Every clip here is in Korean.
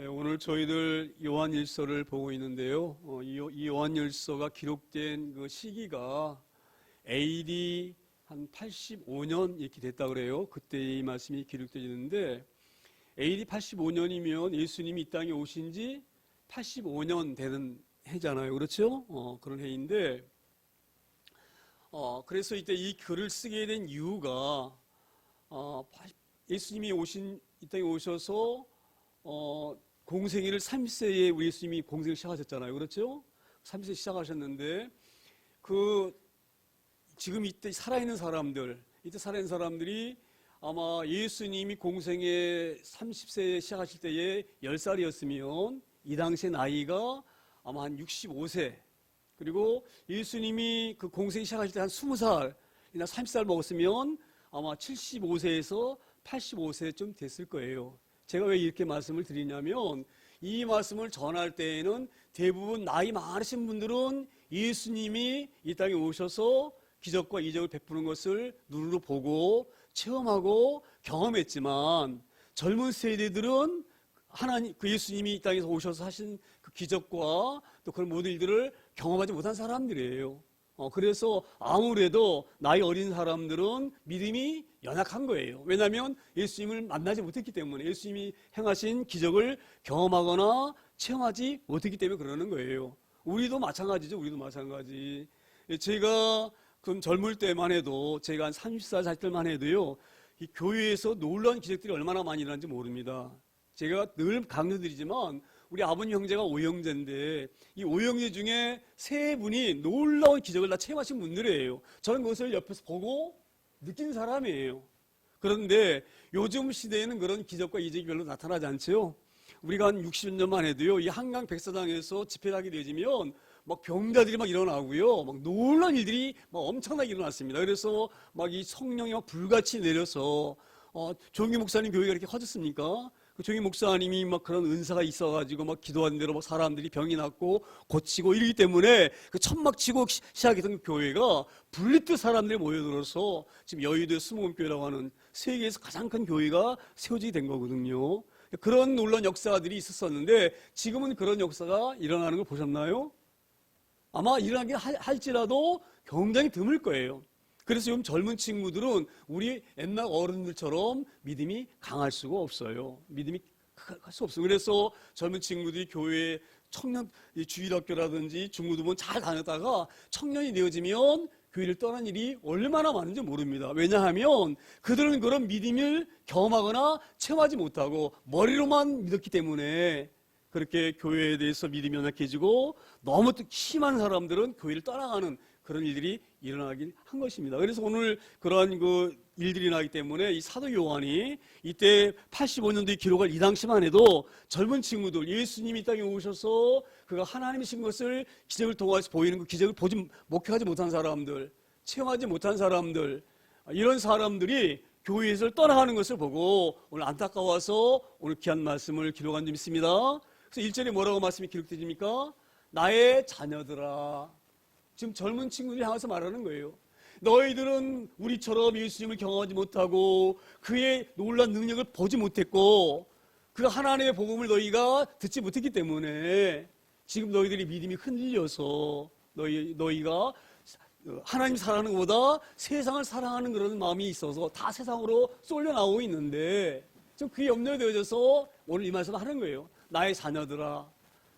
오늘 저희들 요한일서를 보고 있는데요. 이 요한일서가 기록된 그 시기가 AD 한 85년 이렇게 됐다 그래요. 그때 이 말씀이 기록되어 있는데 AD 85년이면 예수님이 이 땅에 오신 지 85년 되는 해잖아요. 그렇죠? 그런 해인데 그래서 이때 이 글을 쓰게 된 이유가 예수님이 이 땅에 오셔서 공생애를 30세에 우리 예수님이 공생을 시작하셨잖아요. 그렇죠? 30세 시작하셨는데 지금 이때 살아있는 사람들이 아마 예수님이 공생애 30세에 시작하실 때에 10살이었으면 이 당시의 나이가 아마 한 65세, 그리고 예수님이 그 공생이 시작하실 때 한 20살이나 30살 먹었으면 아마 75세에서 85세쯤 됐을 거예요. 제가 왜 이렇게 말씀을 드리냐면 이 말씀을 전할 때에는 대부분 나이 많으신 분들은 예수님이 이 땅에 오셔서 기적과 이적을 베푸는 것을 눈으로 보고 체험하고 경험했지만 젊은 세대들은 하나님, 그 예수님이 이 땅에서 오셔서 하신 그 기적과 또 그런 모든 일들을 경험하지 못한 사람들이에요. 그래서 아무래도 나이 어린 사람들은 믿음이 연약한 거예요. 왜냐하면 예수님을 만나지 못했기 때문에, 예수님이 행하신 기적을 경험하거나 체험하지 못했기 때문에 그러는 거예요. 우리도 마찬가지죠. 우리도 마찬가지. 제가 그 젊을 때만 해도, 제가 한 30살 살 때만 해도요, 이 교회에서 놀라운 기적들이 얼마나 많이 일어나는지 모릅니다. 제가 늘 강조드리지만 우리 아버님 형제가 5형제인데 이 5형제 중에 3분이 놀라운 기적을 다 체험하신 분들이에요. 저는 그것을 옆에서 보고 느낀 사람이에요. 그런데 요즘 시대에는 그런 기적과 이적이 별로 나타나지 않죠. 우리가 한 60년만 해도요, 이 한강 백사장에서 집회를 하게 되면 막 병자들이 막 일어나고요, 막 놀라운 일들이 막 엄청나게 일어났습니다. 그래서 막 이 성령이 막 불같이 내려서 조용기 목사님 교회가 이렇게 커졌습니까? 그 조용기 목사님이 막 그런 은사가 있어가지고 막 기도한 대로 막 사람들이 병이 낫고 고치고 이러기 때문에 그 천막 치고 시작했던 교회가 분리듯 사람들이 모여들어서 지금 여의도 수목원교회라고 하는 세계에서 가장 큰 교회가 세워지게 된 거거든요. 그런 놀라운 역사들이 있었었는데 지금은 그런 역사가 일어나는 걸 보셨나요? 아마 일어나긴 할지라도 굉장히 드물 거예요. 그래서 요즘 젊은 친구들은 우리 옛날 어른들처럼 믿음이 강할 수가 없어요. 믿음이 갈 수 없어요. 그래서 젊은 친구들이 교회 청년 주일학교라든지 중고등부 잘 다녔다가 청년이 되어지면 교회를 떠난 일이 얼마나 많은지 모릅니다. 왜냐하면 그들은 그런 믿음을 경험하거나 체험하지 못하고 머리로만 믿었기 때문에 그렇게 교회에 대해서 믿음이 연약해지고 너무 심한 사람들은 교회를 떠나가는 그런 일들이 일어나긴 한 것입니다. 그래서 오늘 그러한 그 일들이 나기 때문에 이 사도 요한이 이때 85년도에 기록할 이 당시만 해도 젊은 친구들, 예수님이 이 땅에 오셔서 그가 하나님이신 것을 기적을 통해서 보이는 그 기적을 목격하지 못한 사람들, 체험하지 못한 사람들, 이런 사람들이 교회에서 떠나가는 것을 보고 오늘 안타까워서 오늘 귀한 말씀을 기록한 점 있습니다. 그래서 1절에 뭐라고 말씀이 기록되십니까? 나의 자녀들아. 지금 젊은 친구들이 향해서 말하는 거예요. 너희들은 우리처럼 예수님을 경험하지 못하고 그의 놀라운 능력을 보지 못했고 그 하나님의 복음을 너희가 듣지 못했기 때문에 지금 너희들이 믿음이 흔들려서 너희가 하나님 사랑하는 것보다 세상을 사랑하는 그런 마음이 있어서 다 세상으로 쏠려 나오고 있는데 지금 그게 염려되어져서 오늘 이 말씀을 하는 거예요. 나의 자녀들아,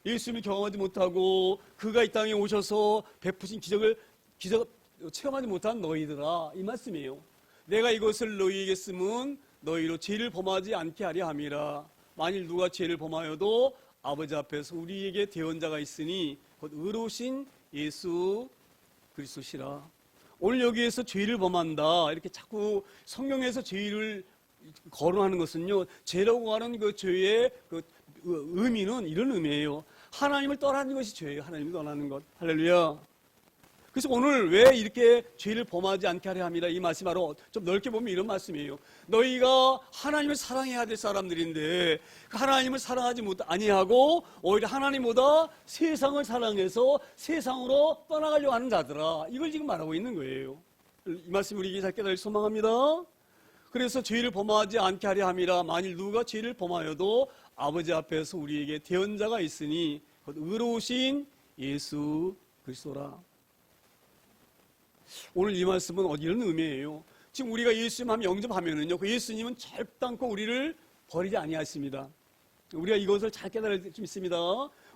예수님을 경험하지 못하고 그가 이 땅에 오셔서 베푸신 기적 체험하지 못한 너희들아, 이 말씀이에요. 내가 이것을 너희에게 쓰면 너희로 죄를 범하지 않게 하려 함이라. 만일 누가 죄를 범하여도 아버지 앞에서 우리에게 대언자가 있으니 곧 의로우신 예수 그리스도시라. 오늘 여기에서 죄를 범한다 이렇게 자꾸 성경에서 죄를 거론하는 것은요, 죄라고 하는 그 죄의 그 의미는 이런 의미예요. 하나님을 떠나는 것이 죄예요. 하나님을 떠나는 것. 할렐루야. 그래서 오늘 왜 이렇게 죄를 범하지 않게 하려 합니다. 이 말씀 바로 좀 넓게 보면 이런 말씀이에요. 너희가 하나님을 사랑해야 될 사람들인데 그 하나님을 사랑하지 아니하고 오히려 하나님보다 세상을 사랑해서 세상으로 떠나가려고 하는 자들아. 이걸 지금 말하고 있는 거예요. 이 말씀 우리에게 잘 깨달을 소망합니다. 그래서 죄를 범하지 않게 하려 함이라. 만일 누가 죄를 범하여도 아버지 앞에서 우리에게 대언자가 있으니 곧 의로우신 예수 그리스도라. 오늘 이 말씀은 이런 의미예요. 지금 우리가 예수님 하면 영접하면은요, 그 예수님은 절대 않고 우리를 버리지 아니하십니다. 우리가 이것을 잘 깨달을 수 있습니다.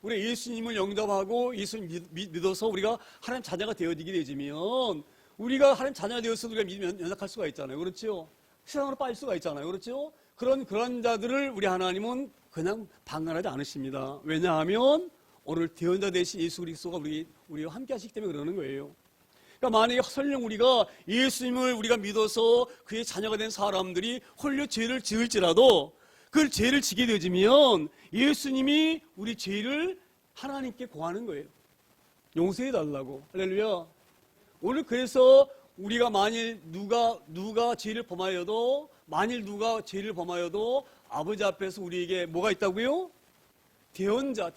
우리가 예수님을 영접하고 예수님 믿어서 우리가 하나님 자녀가 되어지게 되지면, 우리가 하나님 자녀가 되어서 우리가 믿으면 연약할 수가 있잖아요. 그렇죠? 세상으로 빠질 수가 있잖아요. 그렇죠? 그런 자들을 우리 하나님은 그냥 방관하지 않으십니다. 왜냐하면 오늘 대언자 되신 예수 그리스도가 우리와 함께 하시기 때문에 그러는 거예요. 그러니까 만약에 설령 우리가 예수님을 우리가 믿어서 그의 자녀가 된 사람들이 홀려 죄를 지을지라도 그 죄를 지게 되지면 예수님이 우리 죄를 하나님께 고하는 거예요. 용서해 달라고. 할렐루야. 오늘 그래서 우리가 만일 누가 죄를 범하여도, 만일 누가 죄를 범하여도 아버지 앞에서 우리에게 뭐가 있다고요? 대언자.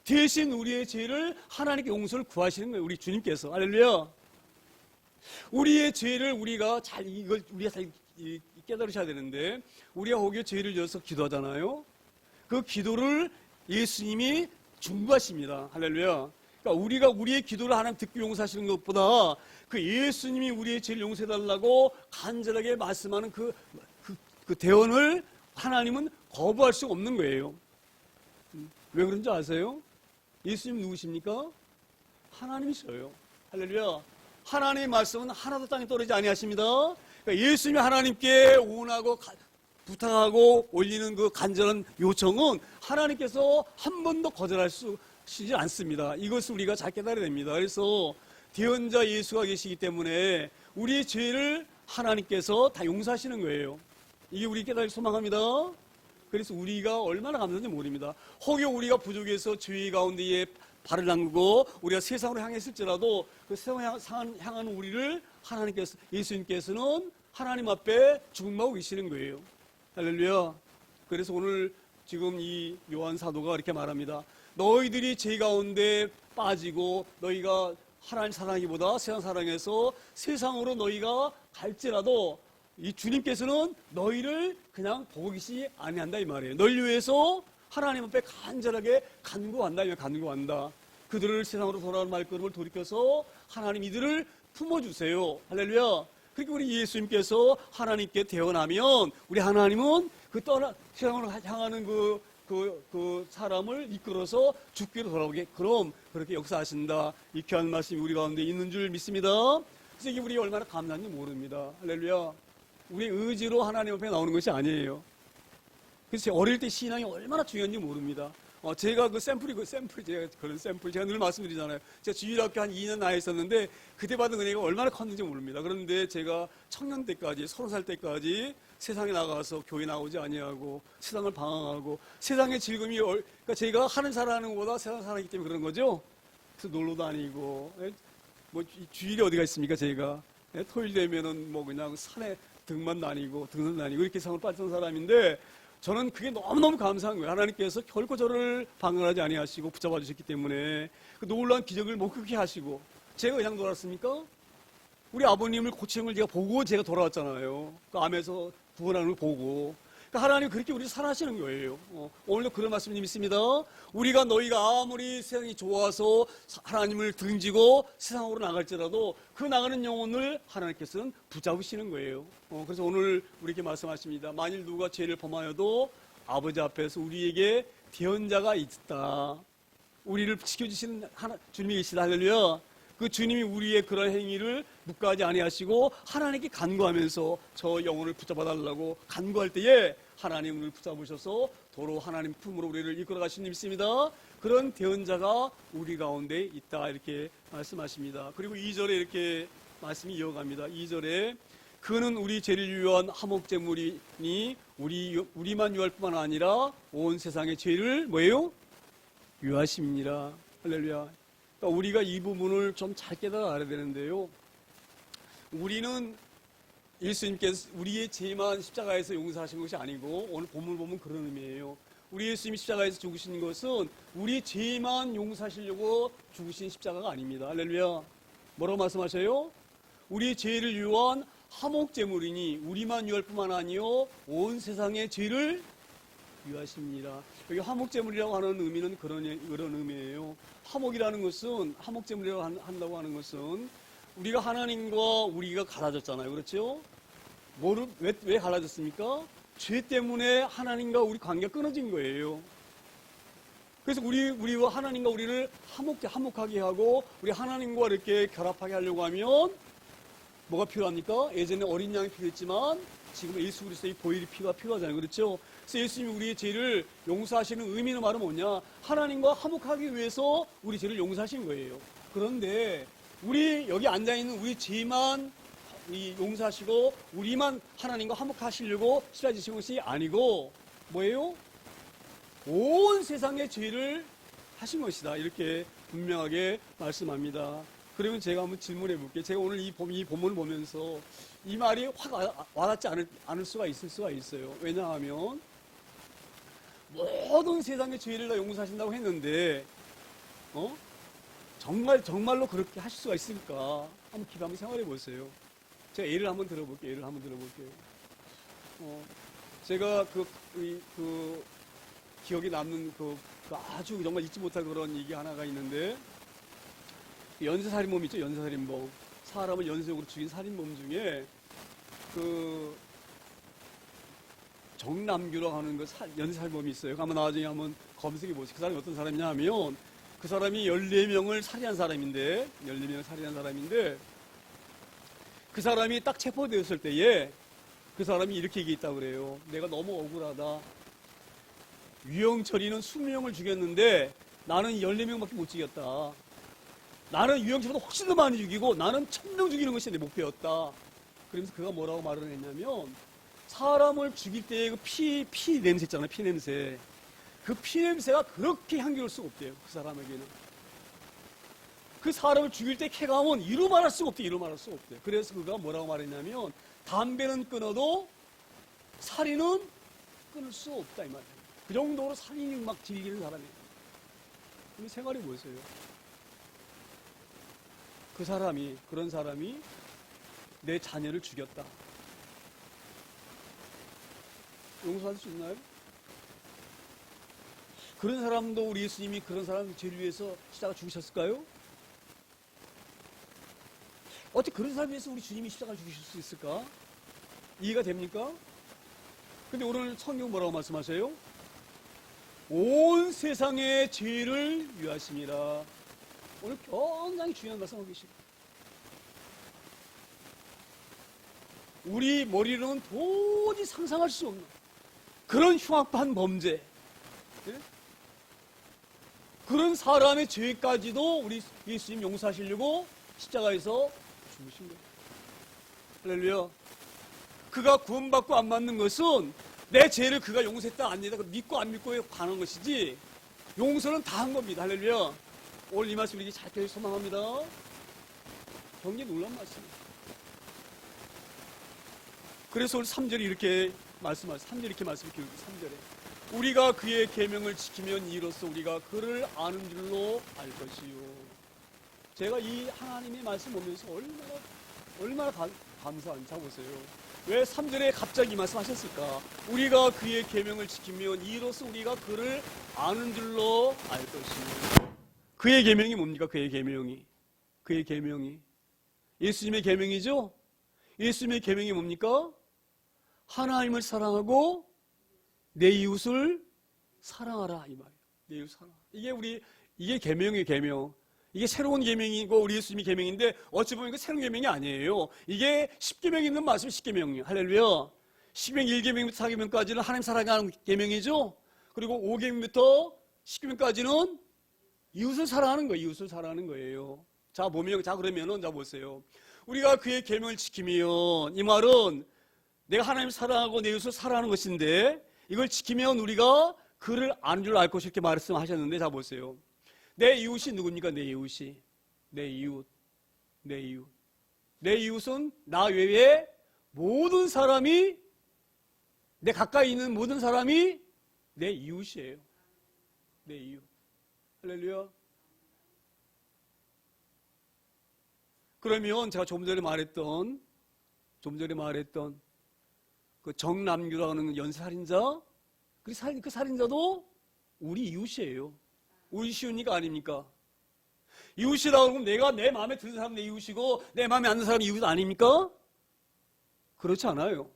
대신 우리의 죄를 하나님께 용서를 구하시는 거예요. 우리 주님께서. 할렐루야. 우리의 죄를 우리가 잘 깨달으셔야 되는데, 우리가 거기에 죄를 지어서 기도하잖아요. 그 기도를 예수님이 중보하십니다. 할렐루야. 그러니까 우리가 우리의 기도를 하나님 듣고 용서하시는 것보다 그 예수님이 우리의 죄를 용서해달라고 간절하게 말씀하는 그 대언을 하나님은 거부할 수가 없는 거예요. 왜 그런지 아세요? 예수님 누구십니까? 하나님이셔요. 할렐루야. 하나님의 말씀은 하나도 땅에 떨어지지 아니하십니다. 그러니까 예수님이 하나님께 원하고 부탁하고 올리는 그 간절한 요청은 하나님께서 한 번도 거절할 수 있지 않습니다. 이것을 우리가 잘 깨달아야 됩니다. 그래서 대언자 예수가 계시기 때문에 우리의 죄를 하나님께서 다 용서하시는 거예요. 이게 우리 깨달을 소망합니다. 그래서 우리가 얼마나 감사한지 모릅니다. 혹여 우리가 부족해서 죄 가운데에 발을 담그고 우리가 세상으로 향했을지라도 그 세상을 향하는 우리를 하나님께서, 예수님께서는 하나님 앞에 중보하고 계시는 거예요. 할렐루야. 그래서 오늘 지금 이 요한 사도가 이렇게 말합니다. 너희들이 죄 가운데 빠지고 너희가 하나님 사랑하기보다 세상 사랑해서 세상으로 너희가 갈지라도 이 주님께서는 너희를 그냥 보고 계시지 아니한다 이 말이에요. 너희를 위해서 하나님 앞에 간절하게 간구한다. 그들을 세상으로 돌아오는 말걸음을 돌이켜서 하나님 이들을 품어주세요. 할렐루야. 그렇게 우리 예수님께서 하나님께 대언하면 우리 하나님은 세상으로 향하는 그 사람을 이끌어서 죽기로 돌아오게 그럼 그렇게 역사하신다. 이 귀한 말씀이 우리 가운데 있는 줄 믿습니다. 그래서 이게 우리가 얼마나 감사한지 모릅니다. 할렐루야. 우리 의지로 하나님 앞에 나오는 것이 아니에요. 그래서 어릴 때 신앙이 얼마나 중요한지 모릅니다. 제가 제가 늘 말씀드리잖아요. 제가 주일학교 한 2년 나이 있었는데 그때 받은 은혜가 얼마나 컸는지 모릅니다. 그런데 제가 청년 때까지 30살 때까지 세상에 나가서 교회 나오지 아니하고 세상을 방황하고 세상의 즐거움이 그러니까 제가 하는 사람하는 것보다 세상 살아있기 때문에 그런 거죠. 그래서 놀러 다니고 뭐 주일에 어디가 있습니까? 제가 토요일 되면은 뭐 그냥 산에 등산 다니고 이렇게 세상을 빠졌던 사람인데 저는 그게 너무너무 감사한 거예요. 하나님께서 결코 저를 방관하지 아니하시고 붙잡아 주셨기 때문에 그 놀라운 기적을 목격케 하시고 제가 그냥 돌아왔습니까? 우리 아버님을 고치는 걸 제가 보고 제가 돌아왔잖아요. 그 암에서 구원하는 걸 보고. 그러니까 하나님 그렇게 우리를 사랑하시는 거예요. 오늘도 그런 말씀이 있습니다. 너희가 아무리 세상이 좋아서 하나님을 등지고 세상으로 나갈지라도 그 나가는 영혼을 하나님께서는 붙잡으시는 거예요. 그래서 오늘 우리에게 말씀하십니다. 만일 누가 죄를 범하여도 아버지 앞에서 우리에게 대언자가 있다. 우리를 지켜주시는 주님이 계시다. 할렐루야. 그 주님이 우리의 그런 행위를 묵과하지 아니하시고 하나님께 간구하면서 저 영혼을 붙잡아 달라고 간구할 때에 하나님 우리를 붙잡으셔서 도로 하나님 품으로 우리를 이끌어 가신 줄 믿습니다. 그런 대언자가 우리 가운데 있다 이렇게 말씀하십니다. 그리고 2절에 이렇게 말씀이 이어갑니다. 2절에 그는 우리 죄를 위한 화목제물이니 우리만 유할 뿐만 아니라 온 세상의 죄를 뭐예요? 유하심이니라. 할렐루야. 그러니까 우리가 이 부분을 좀 잘 깨달아 알아야 되는데요. 우리는 예수님께서 우리의 죄만 십자가에서 용서하신 것이 아니고 오늘 본문을 보면 그런 의미예요. 우리 예수님이 십자가에서 죽으신 것은 우리 죄만 용서하시려고 죽으신 십자가가 아닙니다. 할렐루야. 뭐라고 말씀하셔요? 우리 죄를 위한 화목제물이니 우리만 유할 뿐만 아니요 온 세상의 죄를 유하십니다. 여기 화목제물이라고 하는 의미는 그런 의미예요. 화목이라는 것은, 화목제물이라고 한다고 하는 것은 우리가 하나님과 우리가 갈라졌잖아요. 그렇죠? 왜 갈라졌습니까? 죄 때문에 하나님과 우리 관계가 끊어진 거예요. 그래서 우리와 하나님과 우리를 화목하게 하고 우리 하나님과 이렇게 결합하게 하려고 하면 뭐가 필요합니까? 예전에 어린 양이 필요했지만 지금 예수 그리스도의 보혈의 피가 필요하잖아요. 그렇죠? 그래서 예수님이 우리의 죄를 용서하시는 의미는 말은 뭐냐? 하나님과 화목하기 위해서 우리 죄를 용서하신 거예요. 그런데 우리 여기 앉아있는 우리 죄만 용서하시고 우리만 하나님과 화목하시려고 십자가에 지신 것이 아니고 뭐예요? 온 세상의 죄를 하신 것이다. 이렇게 분명하게 말씀합니다. 그러면 제가 한번 질문해 볼게요. 제가 오늘 이 본문을 보면서 이 말이 확 와닿지 않을 수가 있을 수가 있어요. 왜냐하면 모든 세상의 죄를 다 용서하신다고 했는데 정말로 그렇게 하실 수가 있을까? 한번 한번 생각해 보세요. 제가 예를 한번 들어볼게요. 제가 기억에 남는 아주 정말 잊지 못할 그런 얘기 하나가 있는데, 연쇄살인범 있죠? 연쇄살인범. 사람을 연쇄적으로 죽인 살인범 중에 정남규라고 하는 연쇄살인범이 있어요. 한번 나중에 한번 검색해 보세요. 그 사람이 어떤 사람이냐 하면 그 사람이 14명을 살인한 사람인데 그 사람이 딱 체포되었을 때에 그 사람이 이렇게 얘기했다고 그래요. 내가 너무 억울하다. 유영철이는 20명을 죽였는데 나는 14명밖에 못 죽였다. 나는 유영철보다 훨씬 더 많이 죽이고 나는 1000명 죽이는 것이 내 목표였다. 그러면서 그가 뭐라고 말을 했냐면, 사람을 죽일 때의 그 피 냄새 있잖아요. 피 냄새. 그 피 냄새가 그렇게 향기로울 수가 없대요. 그 사람에게는. 그 사람을 죽일 때 쾌감은 이루 말할 수가 없대요. 그래서 그가 뭐라고 말했냐면, 담배는 끊어도 살인은 끊을 수 없다 이 말이에요. 그 정도로 살인을 막 즐기는 사람이에요. 그럼 생활이 뭐였어요? 그런 사람이 내 자녀를 죽였다. 용서할 수 있나요? 그런 사람도 우리 예수님이 그런 사람 죄를 위해서 십자가 죽으셨을까요? 어떻게 그런 사람 위해서 우리 주님이 십자가를 죽으실 수 있을까? 이해가 됩니까? 근데 오늘 성경 뭐라고 말씀하세요? 온 세상의 죄를 위하심이라. 오늘 굉장히 중요한 말씀하고 계십니다. 우리 머리로는 도저히 상상할 수 없는 그런 흉악한 범죄, 그런 사람의 죄까지도 우리 예수님 용서하시려고 십자가에서 죽으신 거예요. 할렐루야. 그가 구원받고 안 받는 것은 내 죄를 그가 용서했다 안 했다 믿고 안 믿고에 관한 것이지, 용서는 다 한 겁니다. 할렐루야. 오늘 이 말씀 우리에게 잘 되길 소망합니다. 굉장히 놀라운 말씀입니다. 그래서 오늘 3절에 이렇게 말씀하세요. 3절에 이렇게 말씀드리고 3절에 우리가 그의 계명을 지키면 이로써 우리가 그를 아는 줄로 알 것이요. 제가 이 하나님의 말씀 보면서 얼마나 감사한지 보세요. 왜 3절에 갑자기 이 말씀하셨을까? 우리가 그의 계명을 지키면 이로써 우리가 그를 아는 줄로 알 것이요. 그의 계명이 뭡니까? 그의 계명이 예수님의 계명이죠. 예수님의 계명이 뭡니까? 하나님을 사랑하고 내 이웃을 사랑하라 이 말이에요. 내 이웃 사랑. 이게 계명이에요. 계명. 이게 새로운 계명이고 우리 예수님의 계명인데 어찌 보면 이거 새로운 계명이 아니에요. 이게 10계명에 있는 말씀 10계명이에요. 할렐루야. 10계명 1계명부터 4계명까지는 하나님 사랑하는 계명이죠. 그리고 5계명부터 10계명까지는 이웃을 사랑하는 거예요. 자 그러면은 보세요. 우리가 그의 계명을 지키면, 이 말은 내가 하나님 사랑하고 내 이웃을 사랑하는 것인데, 이걸 지키면 우리가 그를 아는 줄 알 것이 이렇게 말씀하셨는데, 자 보세요. 내 이웃이 누굽니까? 내 이웃은 나 외에 모든 사람이, 내 가까이 있는 모든 사람이 내 이웃이에요. 내 이웃. 할렐루야. 그러면 제가 조금 전에 말했던 좀 전에 말했던 그 정남규라는 연쇄살인자, 그 살인자도 우리 이웃이에요. 우리 시우니까 아닙니까? 이웃이라고 하면 내가 내 마음에 드는 사람 내 이웃이고 내 마음에 안 드는 사람이 이웃 아닙니까? 그렇지 않아요.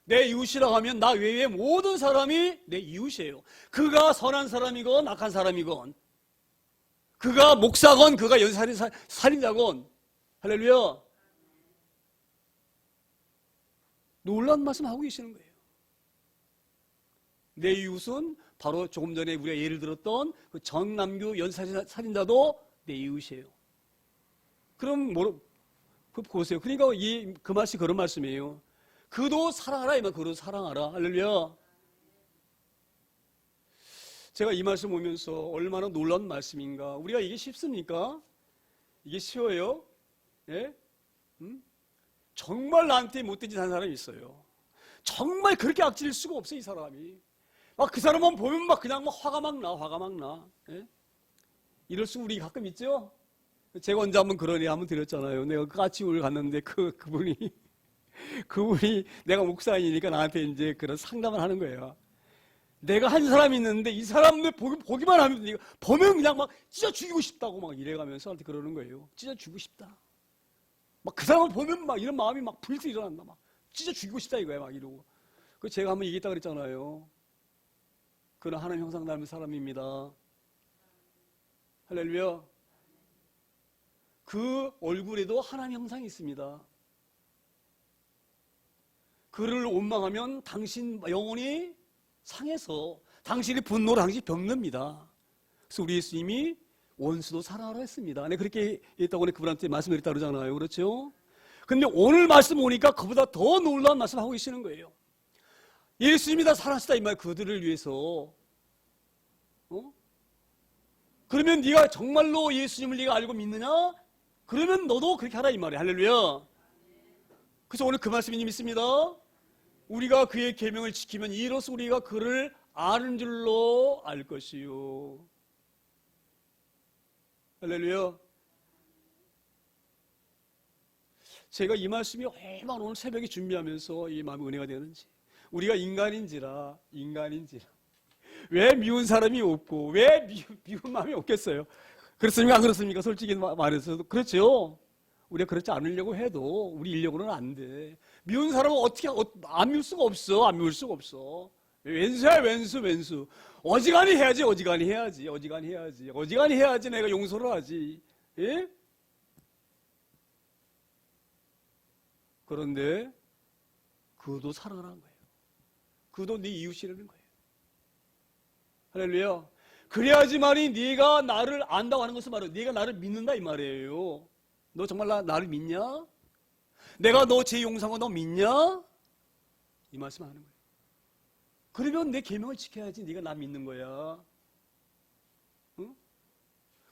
내 이웃이라고 하면 나 외에 모든 사람이 내 이웃이에요. 그가 선한 사람이건 악한 사람이건, 그가 목사건 그가 연쇄살인자건. 할렐루야. 놀라운 말씀 하고 계시는 거예요. 내 이웃은 바로 조금 전에 우리가 예를 들었던 그 정남규 연쇄살인자도 내 이웃이에요. 그럼 보세요. 그러니까 그 말씀이 그런 말씀이에요. 그도 사랑하라, 이 말. 그도 사랑하라. 할렐루야. 제가 이 말씀 보면서 얼마나 놀라운 말씀인가. 우리가 이게 쉽습니까? 이게 쉬워요? 예? 정말 나한테 못된 짓 한 사람이 있어요. 정말 그렇게 악질일 수가 없어, 이 사람이. 막 그 사람만 보면 막 그냥 막 화가 막 나. 예? 이럴 수 우리 가끔 있죠? 제가 언제 한번 그런 얘기 한번 드렸잖아요. 내가 까치울 갔는데 그분이 내가 목사이니까 나한테 이제 그런 상담을 하는 거예요. 내가 한 사람이 있는데 이 사람을 보기만 하면 보면 그냥 막 찢어 죽이고 싶다고 막 이래가면서 저한테 그러는 거예요. 찢어 죽이고 싶다. 막 그 사람을 보면 막 이런 마음이 막 불쑥 일어난다. 막 찢어 죽이고 싶다 이거야 막 이러고. 그 제가 한번 얘기했다 그랬잖아요. 그는 하나님 형상 닮은 사람입니다. 할렐루야. 그 얼굴에도 하나님 형상이 있습니다. 그를 원망하면 당신 영혼이 상해서 당신의 분노로 당신이 병납니다. 그래서 우리 예수님이 원수도 사랑하라 했습니다. 네, 그렇게 했다고 그분한테 말씀을 드렸다 그러잖아요. 그렇죠? 근데 오늘 말씀 보니까 그보다 더 놀라운 말씀 하고 계시는 거예요. 예수님이 다 사랑하시다 이 말. 그들을 위해서. 그러면 네가 정말로 예수님을 네가 알고 믿느냐? 그러면 너도 그렇게 하라 이 말이에요. 할렐루야. 그래서 오늘 그 말씀이 믿습니다. 우리가 그의 계명을 지키면 이로써 우리가 그를 아는 줄로 알 것이요. 할렐루야. 제가 이 말씀이 얼마나 오늘 새벽에 준비하면서 이 마음이 은혜가 되는지. 우리가 인간인지라 왜 미운 사람이 없고 왜 미운 마음이 없겠어요? 그렇습니까? 안 그렇습니까? 솔직히 말해서 그렇죠. 우리가 그렇지 않으려고 해도 우리 인력으로는 안 돼. 미운 사람은 어떻게 안 미울 수가 없어. 안 미울 수가 없어. 왼수야 왼수. 어지간히 해야지. 어지간히 해야지 내가 용서를 하지. 예? 그런데 그도 사랑하는 거예요. 그도 네 이웃이라는 거예요. 할렐루야. 그래야지만이 네가 나를 안다고 하는 것은 말이에요. 네가 나를 믿는다 이 말이에요. 너 정말 나를 믿냐? 내가 너 제 용서한 너 믿냐? 이 말씀 하는 거예요. 그러면 내 계명을 지켜야지 네가 나 믿는 거야. 응?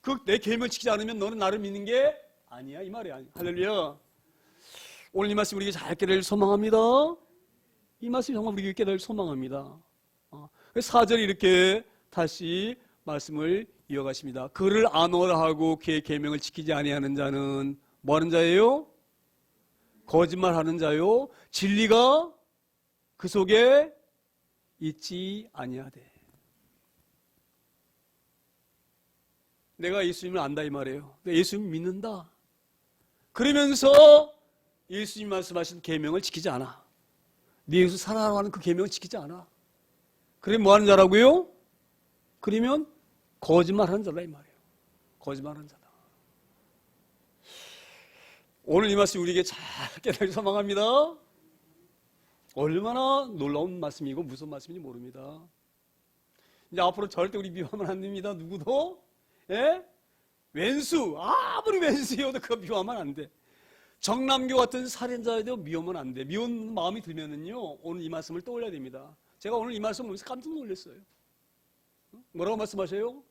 그 내 계명을 지키지 않으면 너는 나를 믿는 게 아니야 이 말이야. 할렐루야. 오늘 이 말씀 우리에게 잘 깨달을 소망합니다. 이 말씀 정말 우리에게 깨달을 소망합니다. 4절에 이렇게 다시 말씀을 이어가십니다. 그를 아노라 하고 그의 계명을 지키지 아니하는 자는 뭐 하는 자예요? 거짓말하는 자요. 진리가 그 속에 있지 아니하되. 내가 예수님을 안다 이 말이에요. 내가 예수님 믿는다. 그러면서 예수님 말씀하신 계명을 지키지 않아. 네 예수 사랑하라고 하는 그 계명을 지키지 않아. 그러면 뭐 하는 자라고요? 그러면 거짓말하는 자다 이 말이에요. 거짓말하는 자다. 오늘 이 말씀 우리에게 잘 깨닫기 소망합니다. 얼마나 놀라운 말씀이고 무서운 말씀인지 모릅니다. 이제 앞으로 절대 우리 미워하면 안 됩니다. 누구도. 예? 왼수, 아무리 왼수여도 그거 미워하면 안 돼. 정남규 같은 살인자에도 미워하면 안 돼. 미운 마음이 들면은요, 오늘 이 말씀을 떠올려야 됩니다. 제가 오늘 이 말씀 보면서 깜짝 놀랐어요. 뭐라고 말씀하셔요?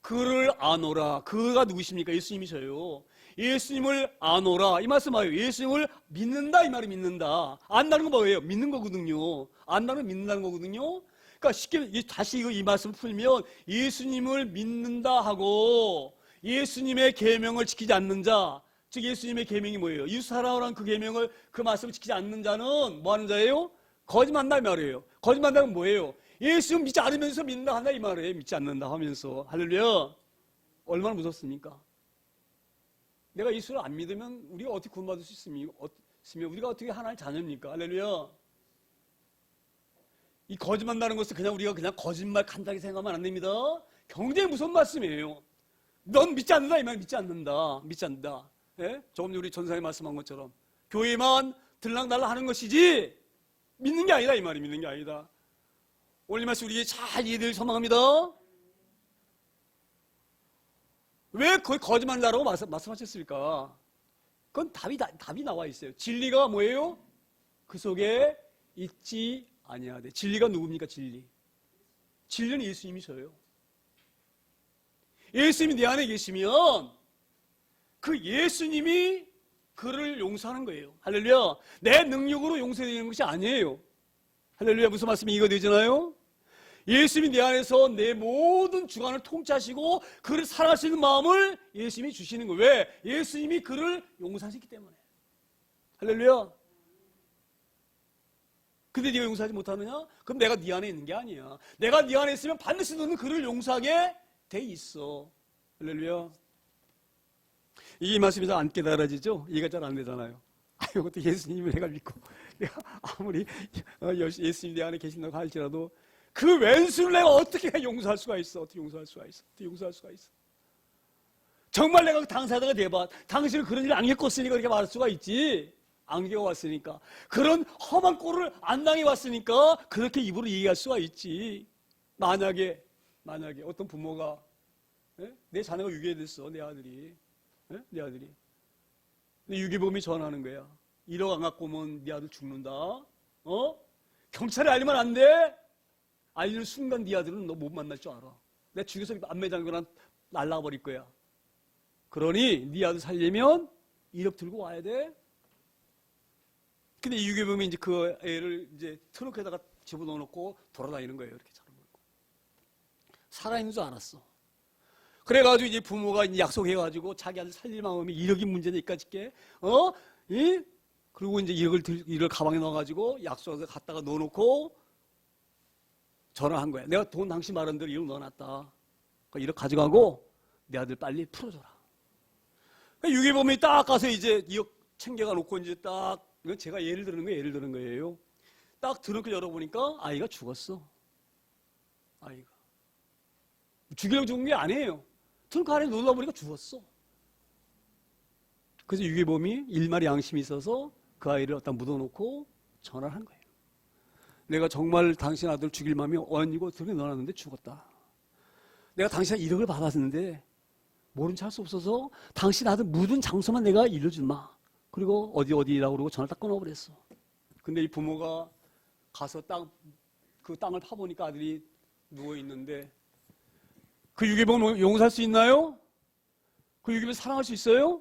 그를 아노라. 그가 누구십니까? 예수님이셔요. 예수님을 아노라. 이 말씀 봐요. 예수님을 믿는다. 이 말이 믿는다. 안다는 건 뭐예요? 믿는 거거든요. 안다는 건 믿는다는 거거든요. 그러니까 쉽게 다시 이 말씀을 풀면 예수님을 믿는다 하고 예수님의 계명을 지키지 않는 자, 즉 예수님의 계명이 뭐예요? 이웃 사랑하라는 그 계명을, 그 말씀을 지키지 않는 자는 뭐 하는 자예요? 거짓말한다 이 말이에요. 거짓말한다는 뭐예요? 예수 믿지 않으면서 믿는다 한다 이 말이에요. 믿지 않는다 하면서. 할렐루야. 얼마나 무섭습니까? 내가 예수를 안 믿으면 우리가 어떻게 구원받을 수 있으며 우리가 어떻게 하나님의 자녀입니까? 할렐루야. 이 거짓말한다는 것은 그냥 우리가 그냥 거짓말 간단하게 생각하면 안 됩니다. 굉장히 무서운 말씀이에요. 넌 믿지 않는다 이 말. 믿지 않는다. 믿지 않는다. 예? 조금 전에 우리 전사님 말씀한 것처럼 교회만 들락날락 하는 것이지 믿는 게 아니다 이 말이. 믿는 게 아니다. 오늘 이 말씀 우리에게 잘 이해되길 소망합니다. 왜 거의 거짓말이라고 말씀하셨을까? 그건 답이 나와 있어요. 진리가 뭐예요? 그 속에 있지 아니하되. 진리가 누굽니까? 진리는 예수님이셔요. 예수님이 내 안에 계시면 그 예수님이 그를 용서하는 거예요. 할렐루야. 내 능력으로 용서되는 것이 아니에요. 할렐루야. 무슨 말씀이 이거 되잖아요? 예수님이 내 안에서 내 모든 주관을 통치하시고 그를 사랑하시는 마음을 예수님이 주시는 거예요. 왜? 예수님이 그를 용서하셨기 때문에. 할렐루야. 근데 네가 용서하지 못하느냐? 그럼 내가 네 안에 있는 게 아니야. 내가 네 안에 있으면 반드시 너는 그를 용서하게 돼 있어. 할렐루야. 이 말씀이 잘 안 깨달아지죠? 이해가 잘 안 되잖아요. 이것도 예수님을 내가 믿고 내가 아무리 예수님 내 안에 계신다고 할지라도 그 왼수를 내가 어떻게 용서할 수가 있어? 어떻게 용서할 수가 있어? 정말 내가 그 당사자가 돼봐. 당신은 그런 일을 안 겪었으니까 그렇게 말할 수가 있지. 안 겪어왔으니까. 그런 험한 꼴을 안 당해왔으니까 그렇게 입으로 얘기할 수가 있지. 만약에 어떤 부모가 내 자녀가 유괴됐어. 내 아들이. 근데 유괴범이 전화하는 거야. 1억 안 갖고 오면 네 아들 죽는다. 경찰에 알리면 안 돼. 알리는 순간 네 아들은 너 못 만날 줄 알아. 내가 죽여서 안매장거나 날라가 버릴 거야. 그러니 네 아들 살려면 1억 들고 와야 돼. 근데 이 유괴범이 이제 그 애를 이제 트렁크에다가 집어넣어놓고 돌아다니는 거예요. 이렇게 차로 몰고. 살아있는 줄 알았어. 그래가지고 이제 부모가 이제 약속해가지고 자기 아들 살릴 마음이 1억이 문제니까 짓게, 그리고 이제 1억을 가방에 넣어가지고 약속해서 갖다가 넣어놓고 전화한 거야. 내가 돈 당신 말한 대로 1억 넣어놨다. 1억 가져가고 내 아들 빨리 풀어줘라. 유괴범이 딱 가서 이제 2억 챙겨가 놓고 이제 딱, 이건 제가 예를 드는 거예요. 딱 트렁크 열어보니까 아이가 죽었어. 아이가. 죽이려고 죽은 게 아니에요. 트렁크 안에 넣어보니까 죽었어. 그래서 유괴범이 일말의 양심이 있어서 그 아이를 갖다 묻어놓고 전화를 한 거예요. 내가 정말 당신 아들 죽일 마음이 언니고 트렁크에 넣어놨는데 죽었다. 내가 당신 1억을 받았는데 모른 체 할 수 없어서 당신 아들 묻은 장소만 내가 일러주마. 그리고 어디라고 그러고 전화를 딱 끊어버렸어. 근데 이 부모가 가서 그 땅을 파보니까 아들이 누워있는데 그 유괴범 용서할 수 있나요? 그 유괴범 사랑할 수 있어요?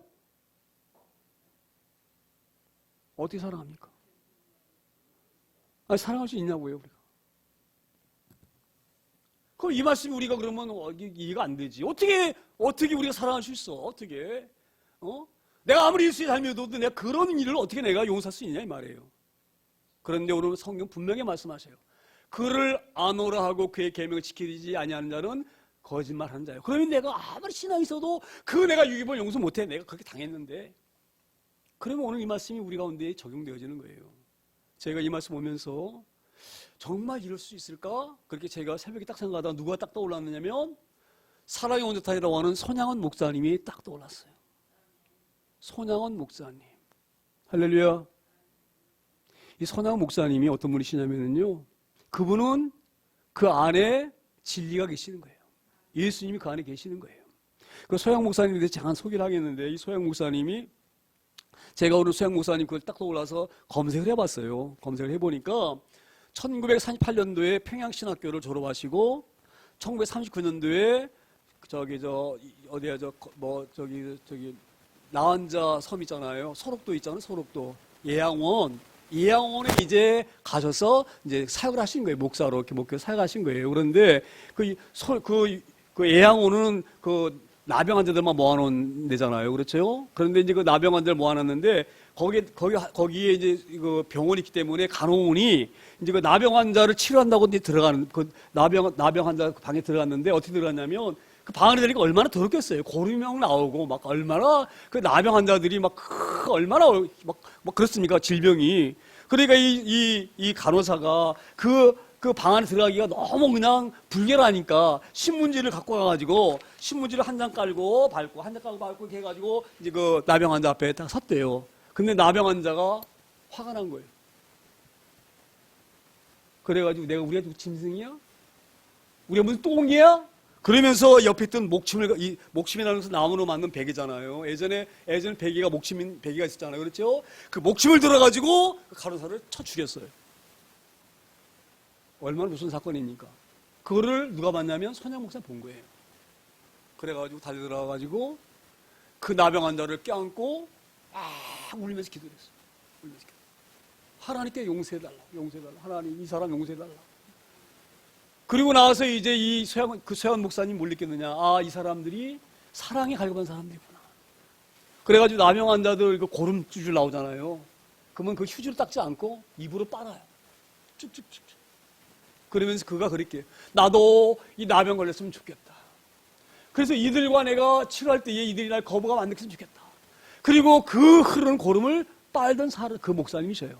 어떻게 사랑합니까? 아니, 사랑할 수 있냐고요, 우리가. 그럼 이 말씀이 우리가 그러면 이해가 안 되지. 어떻게 우리가 사랑할 수 있어? 어떻게? 내가 아무리 예수의 삶이어도 내가 그런 일을 어떻게 내가 용서할 수 있냐 이 말이에요. 그런데 오늘 성경 분명히 말씀하셔요. 그를 아노라 하고 그의 계명을 지키지 아니하는 자는 거짓말하는 자예요. 그러면 내가 아무리 신앙이 있어도 내가 유괴범을 용서 못해. 내가 그렇게 당했는데. 그러면 오늘 이 말씀이 우리 가운데 적용되어지는 거예요. 제가 이 말씀 보면서 정말 이럴 수 있을까? 그렇게 제가 새벽에 딱 생각하다가 누가 딱 떠올랐느냐면 사랑의 온전타이라고 하는 손양원 목사님이 딱 떠올랐어요. 손양원 목사님. 할렐루야. 이 손양원 목사님이 어떤 분이시냐면요. 그분은 그 안에 진리가 계시는 거예요. 예수님이 그 안에 계시는 거예요. 그 소양 목사님에 대해서 잠깐 소개를 하겠는데 이 소양 목사님이 제가 오늘 소양 목사님 그걸 딱 떠올라서 검색을 해봤어요. 검색을 해보니까 1948년도에 평양신학교를 졸업하시고 1939년도에 나환자 섬 있잖아요. 소록도 있잖아요. 소록도 예양원에 이제 가셔서 이제 사역을 하신 거예요. 목사로 이렇게 목회 사역하신 거예요. 그런데 그 예양원은 그 나병 환자들만 모아놓은 데잖아요. 그렇죠? 그런데 이제 그 나병 환자를 모아놨는데 거기에 이제 그 병원이 있기 때문에 간호원이 이제 그 나병 환자를 치료한다고 이제 들어가는 그 나병 환자 그 방에 들어갔는데 어떻게 들어갔냐면 그 방 안에 들어가니까 얼마나 더럽겠어요. 고름이 나오고 막 얼마나 그 나병 환자들이 얼마나 막 그렇습니까? 질병이. 그러니까 이 간호사가 그 방 안에 들어가기가 너무 그냥 불결하니까 신문지를 갖고 가가지고 신문지를 한 장 깔고 밟고 한 장 깔고 밟고 이렇게 해가지고 이제 그 나병 환자 앞에 딱 섰대요. 근데 나병 환자가 화가 난 거예요. 그래가지고 우리가 지금 짐승이야? 우리가 무슨 똥이야? 그러면서 옆에 있던 목침이라는 것은 나무로 만든 베개잖아요. 예전에 베개가 베개가 있었잖아요. 그렇죠? 그 목침을 들어가지고 그 간호사를 쳐 죽였어요. 얼마나 무슨 사건입니까? 그거를 누가 봤냐면 선양 목사가 본 거예요. 그래가지고 달려들어가가지고 그 나병 환자를 껴안고 울면서 기도했어요. 하나님께 용서해달라. 하나님 이 사람 용서해달라. 그리고 나서 이제 그 서현 목사님 뭘 느꼈느냐? 이 사람들이 사랑에 갈급한 사람들이구나. 그래가지고 나병 환자들 그 고름 줄줄 나오잖아요. 그러면 그 휴지를 닦지 않고 입으로 빨아요. 쭉쭉쭉. 그러면서 그가 그렇게 나도 이 나병 걸렸으면 좋겠다. 그래서 이들과 내가 치료할 때에 이들이 날 거부감 안 느꼈으면 좋겠다. 그리고 그 흐르는 고름을 빨던 그 목사님이셔요.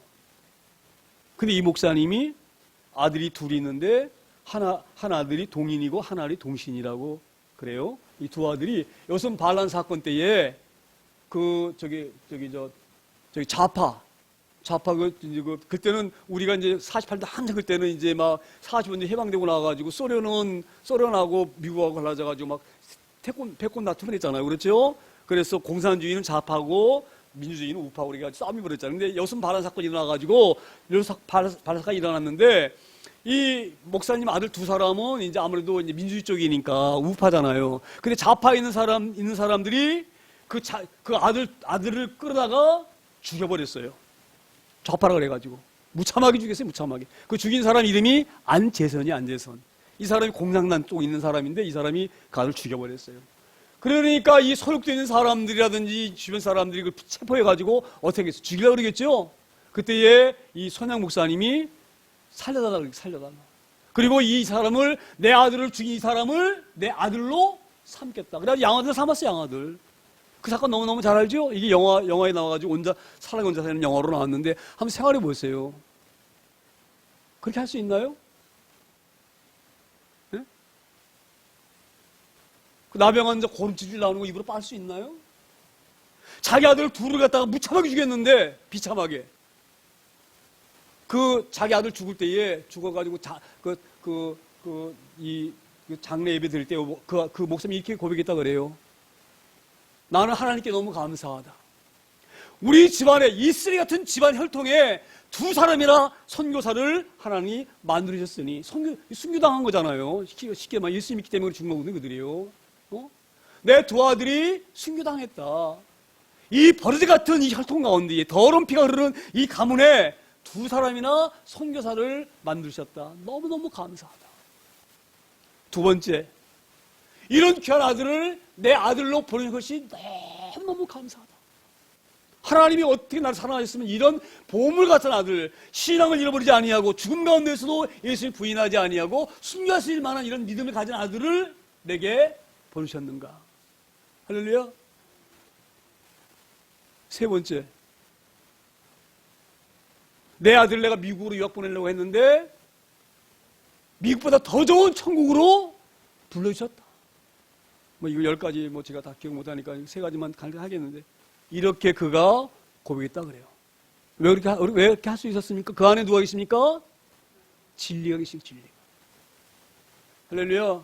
근데 이 목사님이 아들이 둘이 있는데 한 아들이 동인이고 한 아들이 동신이라고 그래요. 이 두 아들이 여성 반란 사건 때에 저기 좌파 그때는 우리가 이제 48대 한참 그때는 이제 막 45년 해방되고 나와가지고 소련하고 미국하고 갈라져가지고 막 패권 다툼을 했잖아요. 그렇죠? 그래서 공산주의는 좌파고 민주주의는 우파고 우리가 싸움이 벌었잖아요. 근데 여성 반란 사건이 일어나가지고 반란 사건이 일어났는데 이 목사님 아들 두 사람은 이제 아무래도 이제 민주주의 쪽이니까 우파잖아요. 근데 좌파에 있는 사람들이 그 아들을 끌어다가 죽여버렸어요. 좌파라 그래가지고 무참하게 죽였어요. 무참하게. 그 죽인 사람 이름이 안재선. 이 사람이 공산당 쪽에 있는 사람인데 이 사람이 그 아들 죽여버렸어요. 그러니까 이 소속되어 있는 사람들이라든지 주변 사람들이 그걸 체포해가지고 어떻게 했어요? 죽이려고 그러겠죠? 그때에 이 선양 목사님이 살려달라. 그리고 이 사람을 내 아들을 죽인 이 사람을 내 아들로 삼겠다. 그래서 양아들 삼았어요. 양아들. 그 사건 너무너무 잘 알죠? 이게 영화에 나와가지고 사랑의 원자사는 영화로 나왔는데 한번 생각해 보세요. 그렇게 할 수 있나요? 네? 그 나병 환자 고름지질 나오는 거 입으로 빨 수 있나요? 자기 아들 둘을 갖다가 무참하게 죽였는데 비참하게. 그 자기 아들 죽을 때에 죽어가지고 장례 예배 드릴 때 그 목사님이 이렇게 고백했다 그래요. 나는 하나님께 너무 감사하다. 우리 집안에 이 쓰레기 같은 집안 혈통에 두 사람이나 선교사를 하나님이 만들으셨으니 순교당한 거잖아요. 쉽게 말 예수 믿기 때문에 죽은 거거든요. 그들이요. 내 두 아들이 순교당했다. 이 버러지 같은 이 혈통 가운데 더러운 피가 흐르는 이 가문에 두 사람이나 선교사를 만드셨다. 너무너무 감사하다. 두 번째, 이런 귀한 아들을 내 아들로 보는 것이 너무너무 감사하다. 하나님이 어떻게 나를 사랑하셨으면 이런 보물 같은 아들, 신앙을 잃어버리지 아니하고 죽음 가운데서도 예수를 부인하지 아니하고 순교하실 만한 이런 믿음을 가진 아들을 내게 보내셨는가. 할렐루야. 세 번째, 내 아들을 내가 미국으로 유학 보내려고 했는데 미국보다 더 좋은 천국으로 불러주셨다. 이거 10가지 제가 다 기억 못하니까 3가지만 하겠는데 이렇게 그가 고백했다 그래요. 왜 이렇게 할 수 있었습니까? 그 안에 누가 있습니까? 진리가 계십니다. 진리가. 할렐루야.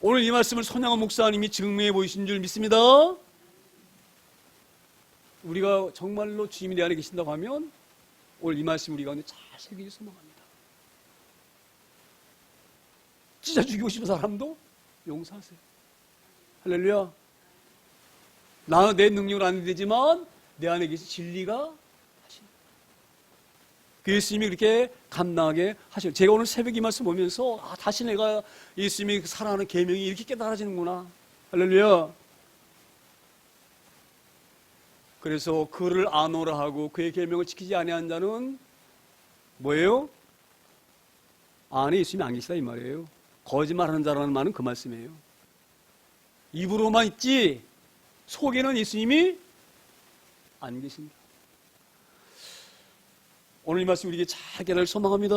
오늘 이 말씀을 손양원 목사님이 증명해 보이신 줄 믿습니다. 우리가 정말로 주님이 내 안에 계신다고 하면 오늘 이 말씀 우리 가운데 잘 새기기 소망합니다. 찢어 죽이고 싶은 사람도 용서하세요. 할렐루야. 내 능력으로 안 되지만 내 안에 계신 진리가 하신다. 그 예수님이 그렇게 감당하게 하셔요. 제가 오늘 새벽 이 말씀 보면서 다시 내가 예수님이 사랑하는 계명이 이렇게 깨달아지는구나. 할렐루야. 그래서 그를 아노라 하고 그의 계명을 지키지 아니한 자는 뭐예요? 안에 예수님이 안 계시다 이 말이에요. 거짓말하는 자라는 말은 그 말씀이에요. 입으로만 있지 속에는 예수님이 안 계십니다. 오늘 이 말씀 우리에게 잘 깨달을 소망합니다.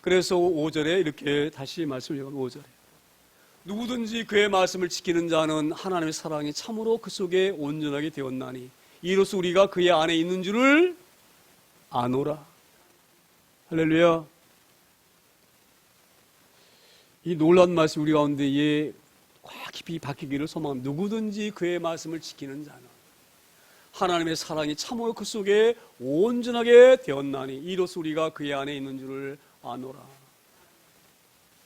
그래서 5절에 이렇게 다시 말씀을 읽으면 5절에 누구든지 그의 말씀을 지키는 자는 하나님의 사랑이 참으로 그 속에 온전하게 되었나니 이로써 우리가 그의 안에 있는 줄을 아노라. 할렐루야. 이 놀라운 말씀 우리 가운데에 꽉 깊이 박히기를 소망합니다. 누구든지 그의 말씀을 지키는 자는 하나님의 사랑이 참으로 그 속에 온전하게 되었나니 이로써 우리가 그의 안에 있는 줄을 아노라.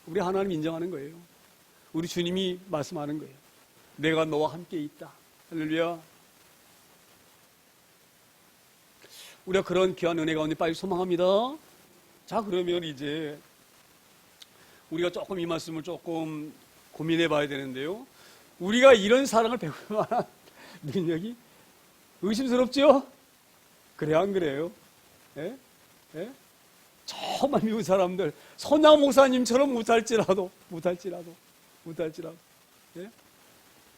우리 하나님 인정하는 거예요. 우리 주님이 말씀하는 거예요. 내가 너와 함께 있다. 할렐루야. 우리가 그런 귀한 은혜 가운데 빨리 소망합니다. 자, 그러면 이제 우리가 조금 이 말씀을 조금 고민해 봐야 되는데요. 우리가 이런 사랑을 배울 만한 능력이 의심스럽죠? 그래, 안 그래요? 예? 예? 정말 미운 사람들, 선양 목사님처럼 못할지라도, 예?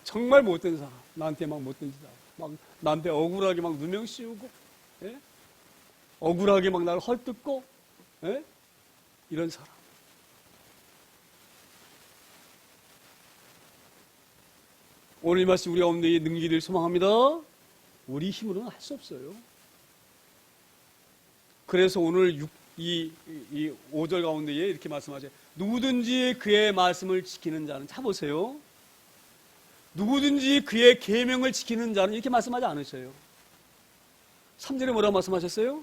정말 못된 사람, 나한테 막 못된 짓 하고, 막 나한테 억울하게 막 누명 씌우고, 예? 억울하게 막 나를 헐뜯고, 예? 이런 사람. 오늘 이 말씀 우리 가운데 능기를 소망합니다. 우리 힘으로는 할 수 없어요. 그래서 오늘 이 5절 가운데에 이렇게 말씀하세요. 누구든지 그의 말씀을 지키는 자는, 자 보세요. 누구든지 그의 계명을 지키는 자는 이렇게 말씀하지 않으셔요. 3절에 뭐라고 말씀하셨어요?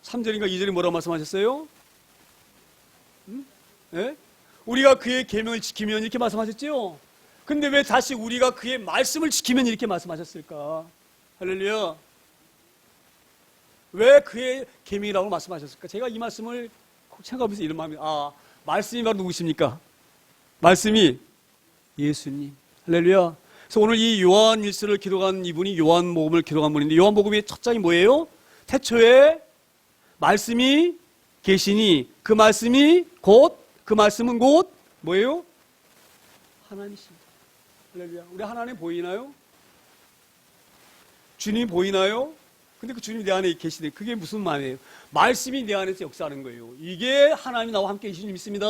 3절인가 2절에 뭐라고 말씀하셨어요? 네? 우리가 그의 계명을 지키면 이렇게 말씀하셨죠? 근데 왜 다시 우리가 그의 말씀을 지키면 이렇게 말씀하셨을까? 할렐루야. 왜 그의 계명이라고 말씀하셨을까? 제가 이 말씀을 생각하면서 이런 마음이, 말씀이 바로 누구십니까? 말씀이 예수님. 할렐루야. 그래서 오늘 이 요한일서를 기록한 이분이 요한복음을 기록한 분인데, 요한복음의 첫 장이 뭐예요? 태초에 말씀이 계시니 그 말씀은 곧 뭐예요? 하나님이십니다. 할렐루야. 우리 하나님 보이나요? 주님 보이나요? 근데 그 주님이 내 안에 계시대. 그게 무슨 말이에요? 말씀이 내 안에서 역사하는 거예요. 이게 하나님이 나와 함께 계신 줄 믿습니다.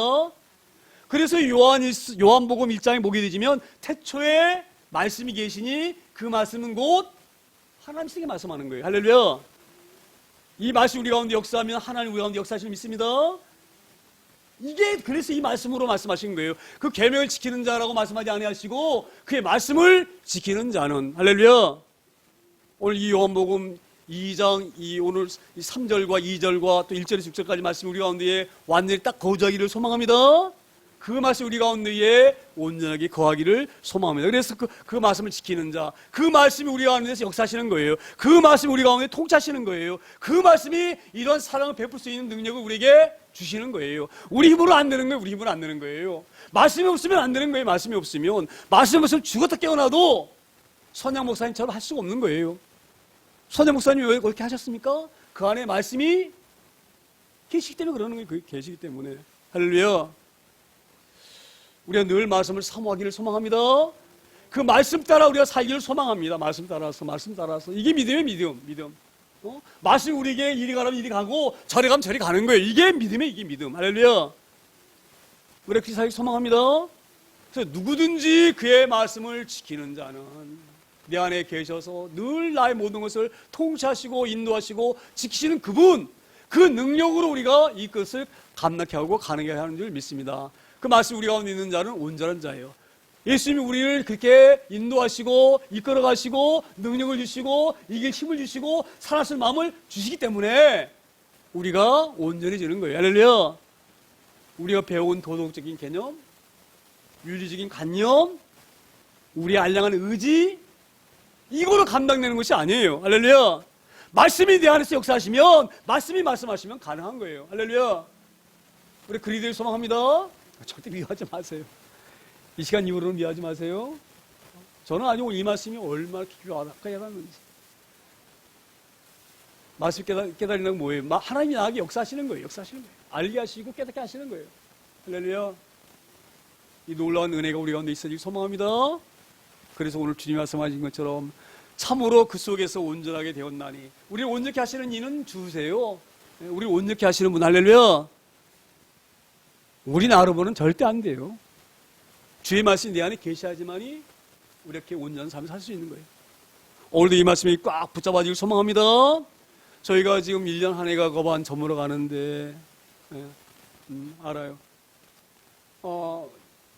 그래서 요한복음 1장에 보게 되지면 태초에 말씀이 계시니 그 말씀은 곧 하나님께 말씀하는 거예요. 할렐루야. 이 말씀 우리 가운데 역사하면 하나님 우리 가운데 역사하시는 줄 믿습니다. 이게 그래서 이 말씀으로 말씀하신 거예요. 그 계명을 지키는 자라고 말씀하지 아니하시고 그의 말씀을 지키는 자는, 할렐루야. 오늘 이 요한복음 2장 오늘 3절과 2절과 또 1절에서 6절까지 말씀 우리 가운데에 완전히 딱 거주하기를 소망합니다. 그 말씀 우리 가운데에 온전하게 거하기를 소망합니다. 그래서 그 말씀을 지키는 자, 그 말씀이 우리 가운데서 역사하시는 거예요. 그 말씀이 우리 가운데 통치하시는 거예요. 그 말씀이 이런 사랑을 베풀 수 있는 능력을 우리에게 주시는 거예요. 우리 힘으로 안 되는 거예요. 우리 힘으로 안 되는 거예요. 말씀이 없으면 안 되는 거예요. 말씀이 없으면 죽었다 깨어나도 선양 목사님처럼 할 수가 없는 거예요. 선양 목사님이 왜 그렇게 하셨습니까? 그 안에 말씀이 계시기 때문에 그러는 거예요. 계시기 때문에. 할렐루야. 우리가 늘 말씀을 사모하기를 소망합니다. 그 말씀 따라 우리가 살기를 소망합니다. 말씀 따라서. 이게 믿음이에요, 믿음. 말씀이 우리에게 이리 가라면 이리 가고 저리 가면 저리 가는 거예요. 이게 믿음이에요, 이게 믿음. 할렐루야. 우리가 그렇게 살기 소망합니다. 그래서 누구든지 그의 말씀을 지키는 자는 내 안에 계셔서 늘 나의 모든 것을 통치하시고 인도하시고 지키시는 그분, 그 능력으로 우리가 이 것을 감당케 하고 가능하게 하는 줄 믿습니다. 그 말씀 우리 가운데 있는 자는 온전한 자예요. 예수님이 우리를 그렇게 인도하시고 이끌어 가시고 능력을 주시고 이길 힘을 주시고 살아설 마음을 주시기 때문에 우리가 온전해지는 거예요. 할렐루야. 우리가 배운 도덕적인 개념, 윤리적인 관념, 우리의 알량한 의지, 이거로 감당되는 것이 아니에요. 할렐루야. 말씀이 내 안에서 역사하시면, 말씀이 말씀하시면 가능한 거예요. 할렐루야. 우리 그리스도를 소망합니다. 절대 미워하지 마세요. 이 시간 이후로는 미워하지 마세요. 저는 아직 이 말씀이 얼마나 기가 깨달았는지. 말씀 깨달는 건 뭐예요? 하나님이 나에게 역사하시는 거예요. 역사하시는 거예요. 알게 하시고 깨닫게 하시는 거예요. 할렐루야. 이 놀라운 은혜가 우리 가운데 있어지길 소망합니다. 그래서 오늘 주님이 말씀하신 것처럼 참으로 그 속에서 온전하게 되었나니, 우리를 온전케 하시는 이는 주세요. 우리를 온전케 하시는 분, 할렐루야. 우리 나로는 절대 안 돼요. 주의 말씀이 내 안에 계시하지만이 우리 이렇게 온전한 삶을 살 수 있는 거예요. 오늘도 이 말씀이 꽉 붙잡아지길 소망합니다. 저희가 지금 1년 한 해가 거반 저물어 가는데, 알아요.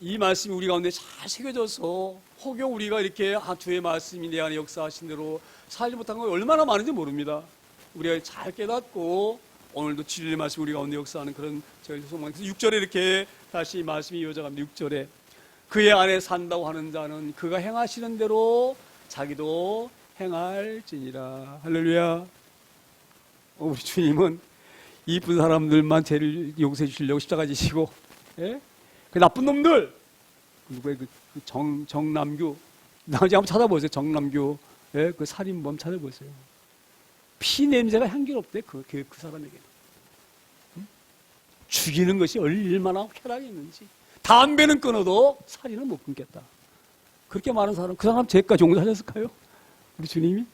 이 말씀이 우리 가운데 잘 새겨져서 혹여 우리가 이렇게 주의 말씀이 내 안에 역사하신 대로 살지 못한 건 얼마나 많은지 모릅니다. 우리가 잘 깨닫고 오늘도 진리의 말씀이 우리 가운데 역사하는 그런 저희 소망에서 6절에 이렇게 다시 말씀이 이어져 갑니다. 6절에 그의 안에 산다고 하는 자는 그가 행하시는 대로 자기도 행할지니라. 할렐루야. 우리 주님은 이쁜 사람들만 죄를 용서해 주시려고 십자가 지시고, 예? 그 나쁜 놈들, 누구의 정남규, 나머지 한번 찾아보세요. 정남규, 예? 그 살인범 찾아보세요. 피 냄새가 향기롭대, 그 사람에게는. 죽이는 것이 얼마나 쾌락이 있는지. 담배는 끊어도 살인은 못 끊겠다. 그렇게 많은 사람, 그 사람 죄까지 용서하셨을까요? 우리 주님이?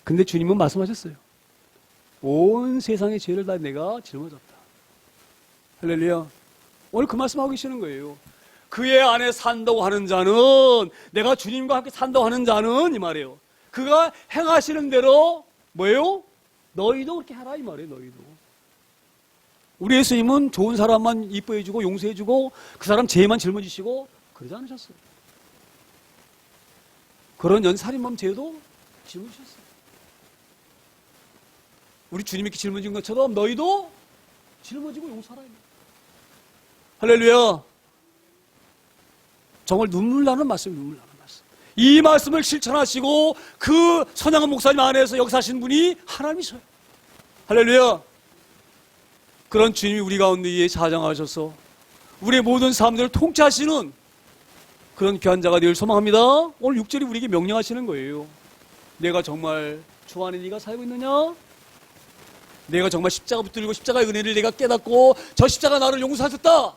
근데 주님은 말씀하셨어요. 온 세상의 죄를 다 내가 짊어졌다. 할렐루야. 오늘 그 말씀하고 계시는 거예요. 그의 안에 산다고 하는 자는, 내가 주님과 함께 산다고 하는 자는, 이 말이에요. 그가 행하시는 대로 뭐예요? 너희도 그렇게 하라, 이 말이에요. 너희도. 우리 예수님은 좋은 사람만 이뻐해주고 용서해주고 그 사람 죄만 짊어지시고 그러지 않으셨어요. 그런 살인범 죄도 짊어지셨어요. 우리 주님이 이렇게 짊어진 것처럼 너희도 짊어지고 용서하라. 할렐루야. 정말 눈물 나는 말씀, 눈물 나는 말씀. 이 말씀을 실천하시고 그 선양한 목사님 안에서 역사하신 분이 하나님이셔요. 할렐루야. 그런 주님이 우리 가운데에 자정하셔서 우리의 모든 삶들을 통치하시는 그런 귀한 자가 되길 소망합니다. 오늘 6절이 우리에게 명령하시는 거예요. 내가 정말 주 안에 네가 살고 있느냐? 내가 정말 십자가 붙들고 십자가의 은혜를 내가 깨닫고 저 십자가 나를 용서하셨다.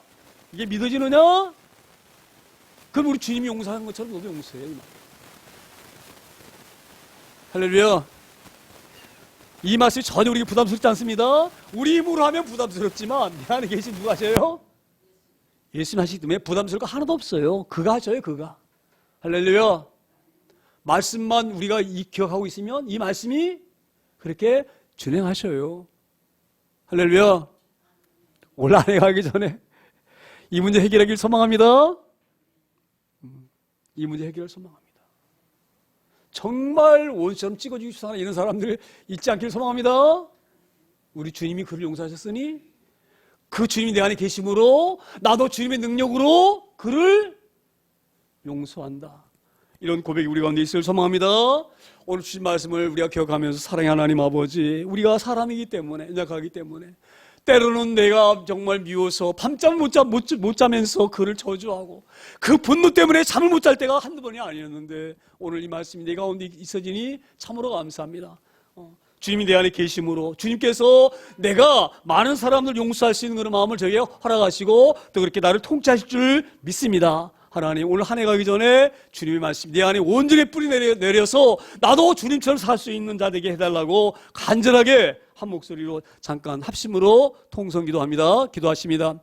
이게 믿어지느냐? 그럼 우리 주님이 용서한 것처럼 너도 용서해. 할렐루야. 이 말씀이 전혀 우리에게 부담스럽지 않습니다. 우리 입으로 하면 부담스럽지만 내 안에 계신 누가 하셔요? 예수님 하시기 때문에 부담스러울 거 하나도 없어요. 그가 하셔요. 그가. 할렐루야. 말씀만 우리가 기억하고 있으면 이 말씀이 그렇게 준행하셔요. 할렐루야. 올 한 해 가기 전에 이 문제 해결하길 소망합니다. 이 문제 해결을 소망합니다. 정말 원수처럼 찍어주기 싶어하는 이런 사람들 있지 않기를 소망합니다. 우리 주님이 그를 용서하셨으니 그 주님이 내 안에 계심으로 나도 주님의 능력으로 그를 용서한다. 이런 고백이 우리 가운데 있을 소망합니다. 오늘 주신 말씀을 우리가 기억하면서 사랑의 하나님 아버지, 우리가 사람이기 때문에, 연약하기 때문에 때로는 내가 정말 미워서 밤잠 못 자면서 그를 저주하고 그 분노 때문에 잠을 못 잘 때가 한두 번이 아니었는데 오늘 이 말씀이 내 가운데 있어지니 참으로 감사합니다. 주님이 내 안에 계심으로 주님께서 내가 많은 사람들 용서할 수 있는 그런 마음을 저에게 허락하시고 또 그렇게 나를 통치하실 줄 믿습니다. 하나님, 오늘 한 해 가기 전에 주님의 말씀 내 안에 온전히 뿌리 내려서 나도 주님처럼 살 수 있는 자 되게 해달라고 간절하게 한 목소리로 잠깐 합심으로 통성 기도합니다. 기도하십니다.